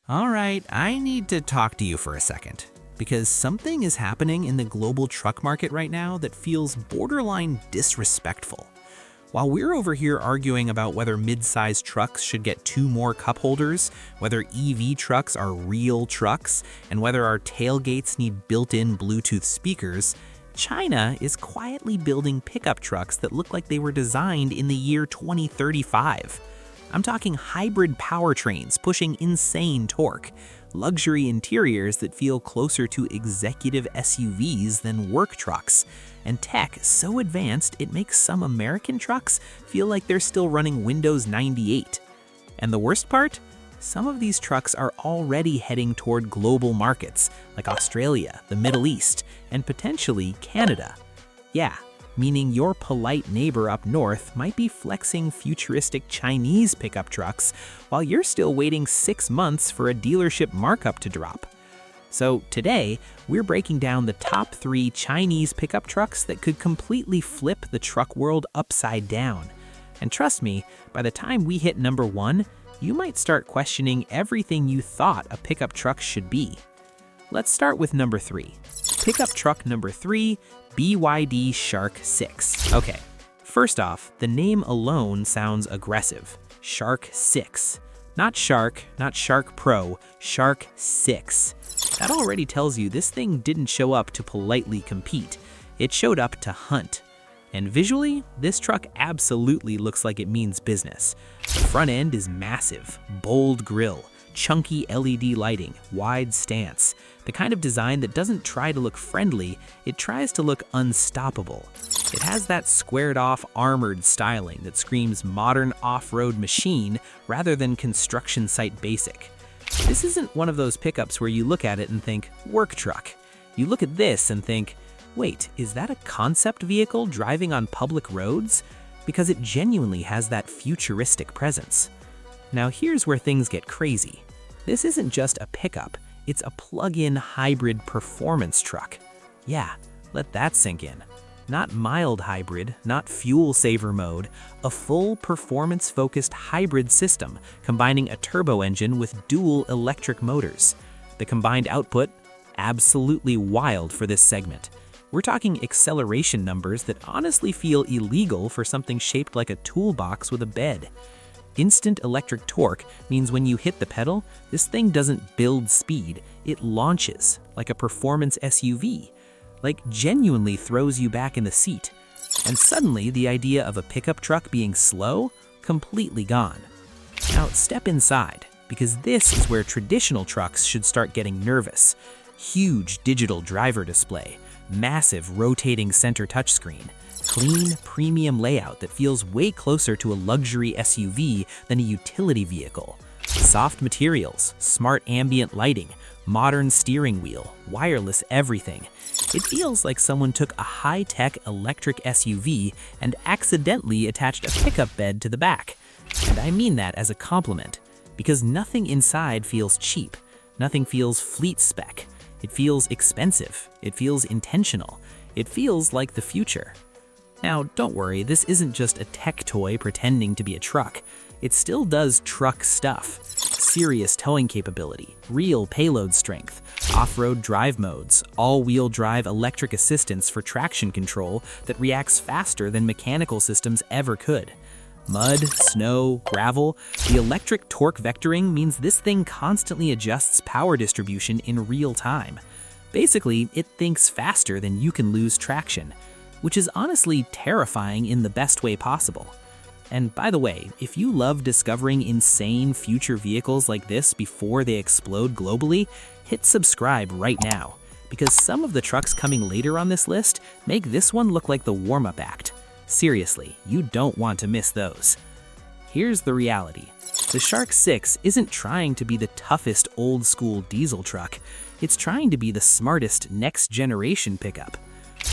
All right, I need to talk to you for a second because something is happening in the global truck market right now that feels borderline disrespectful. While we're over here arguing about whether mid-sized trucks should get 2 more cup holders, whether EV trucks are real trucks, and whether our tailgates need built-in Bluetooth speakers, China is quietly building pickup trucks that look like they were designed in the year 2035. I'm talking hybrid powertrains pushing insane torque, luxury interiors that feel closer to executive SUVs than work trucks, and tech so advanced it makes some American trucks feel like they're still running Windows 98. And the worst part? Some of these trucks are already heading toward global markets like Australia, the Middle East, and potentially Canada. Yeah, meaning your polite neighbor up north might be flexing futuristic Chinese pickup trucks while you're still waiting 6 months for a dealership markup to drop. So today, we're breaking down the top 3 Chinese pickup trucks that could completely flip the truck world upside down. And trust me, by the time we hit number 1, you might start questioning everything you thought a pickup truck should be. Let's start with number 3. Pickup truck number 3, BYD Shark 6. Okay, first off, the name alone sounds aggressive. Shark 6. Not Shark, not Shark Pro, Shark 6. That already tells you this thing didn't show up to politely compete. It showed up to hunt. And visually, this truck absolutely looks like it means business. The front end is massive, bold grille, chunky LED lighting, wide stance. The kind of design that doesn't try to look friendly, it tries to look unstoppable. It has that squared-off armored styling that screams modern off-road machine rather than construction site basic. This isn't one of those pickups where you look at it and think, work truck. You look at this and think, wait, is that a concept vehicle driving on public roads? Because it genuinely has that futuristic presence. Now here's where things get crazy. This isn't just a pickup, it's a plug-in hybrid performance truck. Yeah, let that sink in. Not mild hybrid, not fuel saver mode, a full performance-focused hybrid system combining a turbo engine with dual electric motors. The combined output, absolutely wild for this segment. We're talking acceleration numbers that honestly feel illegal for something shaped like a toolbox with a bed. Instant electric torque means when you hit the pedal, this thing doesn't build speed, it launches like a performance SUV, like genuinely throws you back in the seat. And suddenly the idea of a pickup truck being slow, completely gone. Now step inside, because this is where traditional trucks should start getting nervous. Huge digital driver display, massive rotating center touchscreen, clean, premium layout that feels way closer to a luxury SUV than a utility vehicle. Soft materials, smart ambient lighting, modern steering wheel, wireless everything. It feels like someone took a high-tech electric SUV and accidentally attached a pickup bed to the back. And I mean that as a compliment, because nothing inside feels cheap. Nothing feels fleet spec. It feels expensive. It feels intentional. It feels like the future. Now, don't worry, this isn't just a tech toy pretending to be a truck. It still does truck stuff. Serious towing capability, real payload strength, off-road drive modes, all-wheel drive electric assistance for traction control that reacts faster than mechanical systems ever could. Mud, snow, gravel, the electric torque vectoring means this thing constantly adjusts power distribution in real time. Basically, it thinks faster than you can lose traction, which is honestly terrifying in the best way possible. And by the way, if you love discovering insane future vehicles like this before they explode globally, hit subscribe right now, because some of the trucks coming later on this list make this one look like the warm-up act. Seriously, you don't want to miss those. Here's the reality. The Shark 6 isn't trying to be the toughest old-school diesel truck. It's trying to be the smartest next-generation pickup.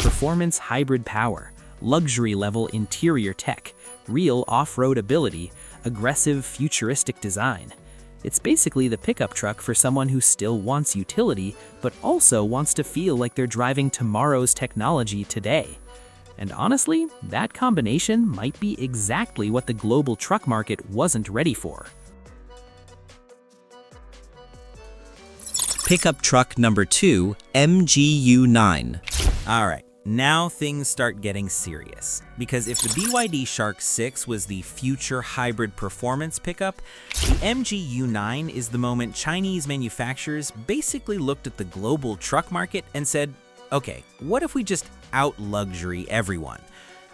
Performance hybrid power, luxury-level interior tech, real off-road ability, aggressive futuristic design. It's basically the pickup truck for someone who still wants utility, but also wants to feel like they're driving tomorrow's technology today. And honestly, that combination might be exactly what the global truck market wasn't ready for. Pickup truck number 2, MGU9. All right, now things start getting serious. Because if the BYD Shark 6 was the future hybrid performance pickup, the MGU9 is the moment Chinese manufacturers basically looked at the global truck market and said, okay, what if we just out-luxury everyone?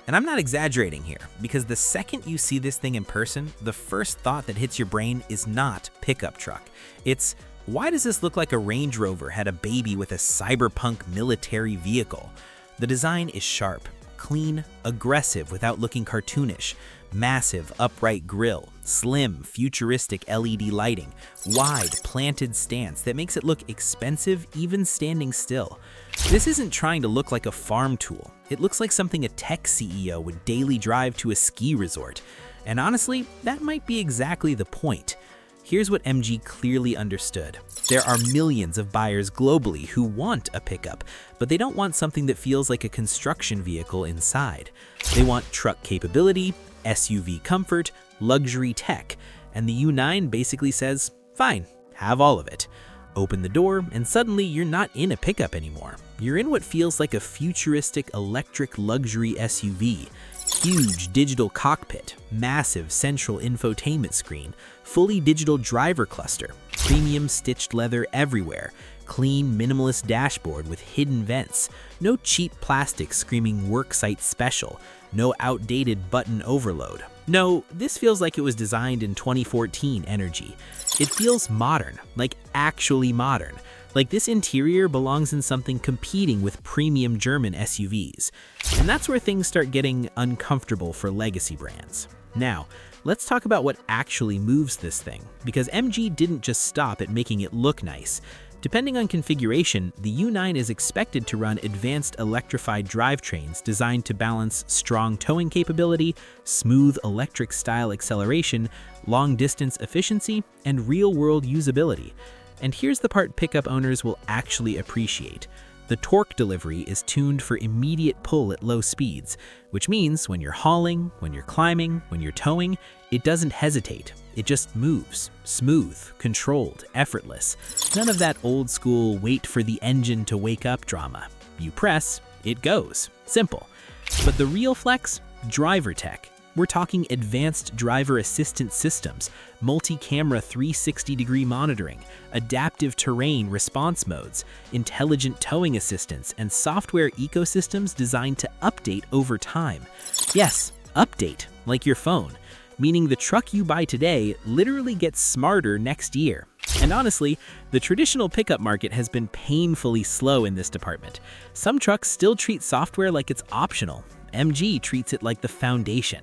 And I'm not exaggerating here, because the second you see this thing in person, the first thought that hits your brain is not pickup truck. It's, why does this look like a Range Rover had a baby with a cyberpunk military vehicle? The design is sharp, clean, aggressive without looking cartoonish, massive upright grille, slim, futuristic LED lighting, wide, planted stance that makes it look expensive even standing still. This isn't trying to look like a farm tool. It looks like something a tech CEO would daily drive to a ski resort. And honestly, that might be exactly the point. Here's what MG clearly understood. There are millions of buyers globally who want a pickup, but they don't want something that feels like a construction vehicle inside. They want truck capability, SUV comfort, luxury tech, and the U9 basically says, fine, have all of it. Open the door, and suddenly you're not in a pickup anymore. You're in what feels like a futuristic electric luxury SUV. Huge digital cockpit, massive central infotainment screen, fully digital driver cluster, premium stitched leather everywhere, clean minimalist dashboard with hidden vents, no cheap plastic screaming worksite special, no outdated button overload. No, this feels like it was designed in 2014 energy. It feels modern, like actually modern. Like this interior belongs in something competing with premium German SUVs. And that's where things start getting uncomfortable for legacy brands. Now, let's talk about what actually moves this thing, because MG didn't just stop at making it look nice. Depending on configuration, the U9 is expected to run advanced electrified drivetrains designed to balance strong towing capability, smooth electric-style acceleration, long-distance efficiency, and real-world usability. And here's the part pickup owners will actually appreciate. The torque delivery is tuned for immediate pull at low speeds, which means when you're hauling, when you're climbing, when you're towing, it doesn't hesitate. It just moves. Smooth, controlled, effortless. None of that old school wait for the engine to wake up drama. You press, it goes. Simple. But the real flex? Driver tech. We're talking advanced driver assistance systems, multi-camera 360-degree monitoring, adaptive terrain response modes, intelligent towing assistance, and software ecosystems designed to update over time. Yes, update, like your phone, meaning the truck you buy today literally gets smarter next year. And honestly, the traditional pickup market has been painfully slow in this department. Some trucks still treat software like it's optional. MG treats it like the foundation.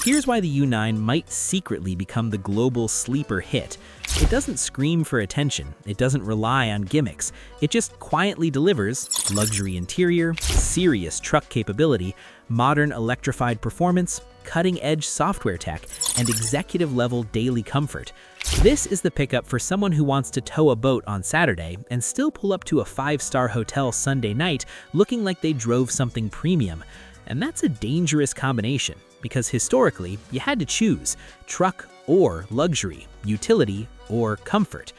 Here's why the U9 might secretly become the global sleeper hit. It doesn't scream for attention, it doesn't rely on gimmicks, it just quietly delivers luxury interior, serious truck capability, modern electrified performance, cutting-edge software tech, and executive-level daily comfort. This is the pickup for someone who wants to tow a boat on Saturday and still pull up to a 5-star hotel Sunday night looking like they drove something premium. And that's a dangerous combination, because historically, you had to choose truck or luxury, utility or comfort.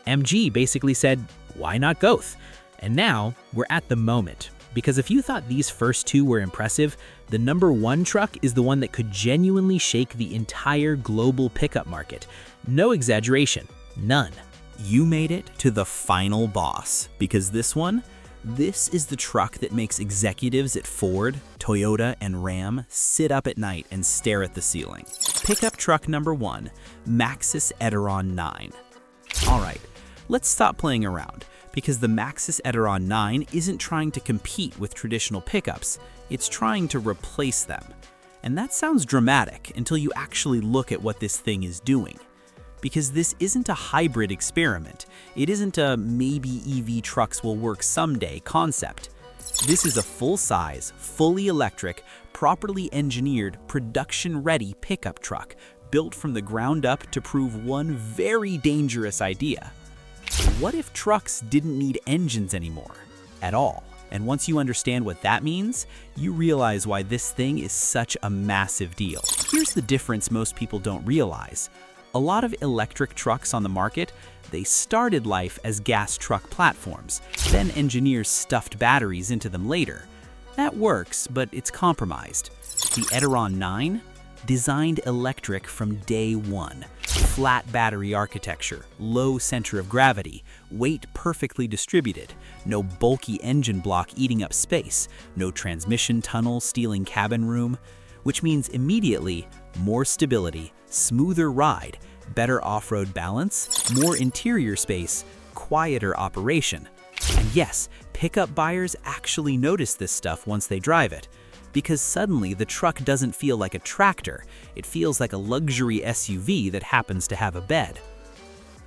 MG basically said, why not both? And now, we're at the moment. Because if you thought these first two were impressive, the #1 truck is the one that could genuinely shake the entire global pickup market. No exaggeration, none. You made it to the final boss, because this is the truck that makes executives at Ford, Toyota, and Ram sit up at night and stare at the ceiling. Pickup truck #1, Maxus eTerron 9. All right, let's stop playing around, because the Maxus eTerron 9 isn't trying to compete with traditional pickups, it's trying to replace them. And that sounds dramatic until you actually look at what this thing is doing. Because this isn't a hybrid experiment. It isn't a maybe EV trucks will work someday concept. This is a full-size, fully electric, properly engineered, production-ready pickup truck built from the ground up to prove one very dangerous idea. What if trucks didn't need engines anymore? At all. And once you understand what that means, you realize why this thing is such a massive deal. Here's the difference most people don't realize. A lot of electric trucks on the market, they started life as gas truck platforms, then engineers stuffed batteries into them later. That works, but it's compromised. The eTerron 9? Designed electric from day one. Flat battery architecture, low center of gravity, weight perfectly distributed, no bulky engine block eating up space, no transmission tunnel stealing cabin room, which means immediately more stability, smoother ride, better off-road balance, more interior space, quieter operation. And yes, pickup buyers actually notice this stuff once they drive it, because suddenly the truck doesn't feel like a tractor, it feels like a luxury SUV that happens to have a bed.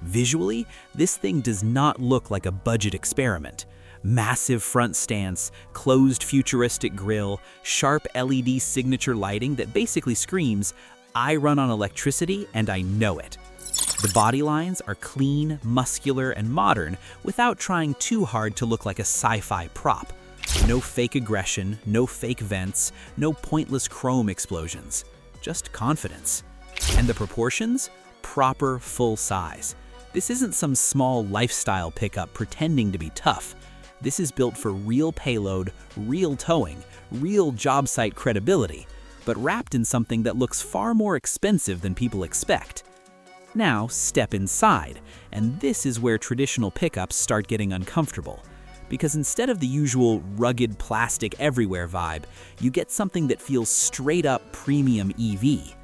Visually, this thing does not look like a budget experiment. Massive front stance, closed futuristic grille, sharp LED signature lighting that basically screams, "I run on electricity and I know it." The body lines are clean, muscular, and modern without trying too hard to look like a sci-fi prop. No fake aggression, no fake vents, no pointless chrome explosions. Just confidence. And the proportions? Proper full size. This isn't some small lifestyle pickup pretending to be tough. This is built for real payload, real towing, real job site credibility, but wrapped in something that looks far more expensive than people expect. Now step inside, and this is where traditional pickups start getting uncomfortable. Because instead of the usual rugged plastic everywhere vibe, you get something that feels straight up premium EV.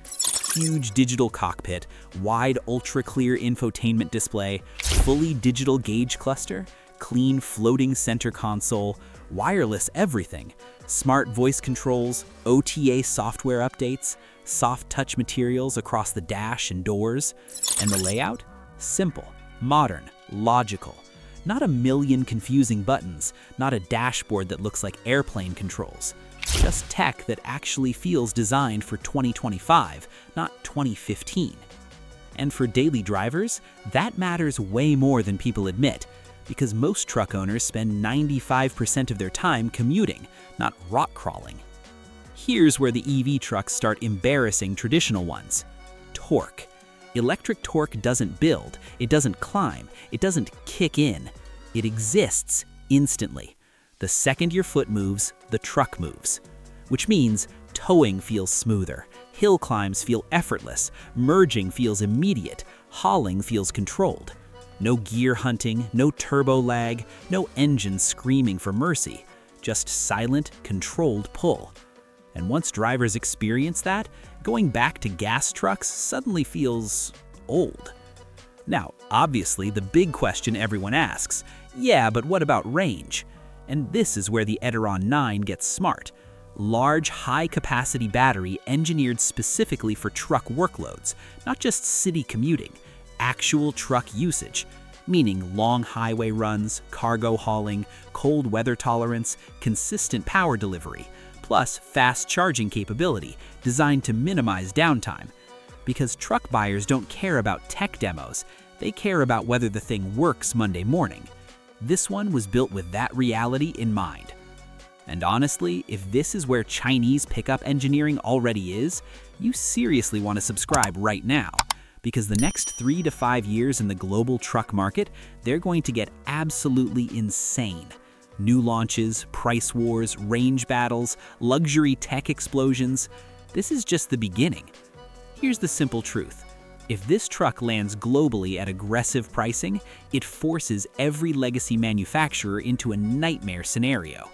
Huge digital cockpit, wide ultra-clear infotainment display, fully digital gauge cluster, clean floating center console, wireless everything, smart voice controls, OTA software updates, soft touch materials across the dash and doors, and the layout? Simple, modern, logical. Not a million confusing buttons, not a dashboard that looks like airplane controls. Just tech that actually feels designed for 2025, not 2015. And for daily drivers, that matters way more than people admit, because most truck owners spend 95% of their time commuting, not rock crawling. Here's where the EV trucks start embarrassing traditional ones. Torque. Electric torque doesn't build, it doesn't climb, it doesn't kick in. It exists instantly. The second your foot moves, the truck moves. Which means towing feels smoother, hill climbs feel effortless, merging feels immediate, hauling feels controlled. No gear hunting, no turbo lag, no engine screaming for mercy. Just silent, controlled pull. And once drivers experience that, going back to gas trucks suddenly feels old. Now, obviously, the big question everyone asks, yeah, but what about range? And this is where the eTerron 9 gets smart. Large, high-capacity battery engineered specifically for truck workloads, not just city commuting, actual truck usage, meaning long highway runs, cargo hauling, cold weather tolerance, consistent power delivery, plus fast charging capability designed to minimize downtime. Because truck buyers don't care about tech demos, they care about whether the thing works Monday morning. This one was built with that reality in mind. And honestly, if this is where Chinese pickup engineering already is, you seriously want to subscribe right now. Because the next 3 to 5 years in the global truck market, they're going to get absolutely insane. New launches, price wars, range battles, luxury tech explosions. This is just the beginning. Here's the simple truth. If this truck lands globally at aggressive pricing, it forces every legacy manufacturer into a nightmare scenario.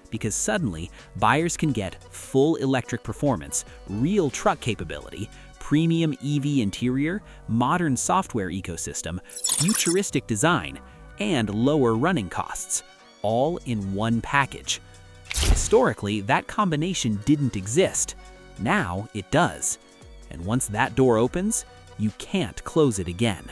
Because suddenly, buyers can get full electric performance, real truck capability, premium EV interior, modern software ecosystem, futuristic design, and lower running costs, all in one package. Historically, that combination didn't exist. Now it does. And once that door opens, you can't close it again.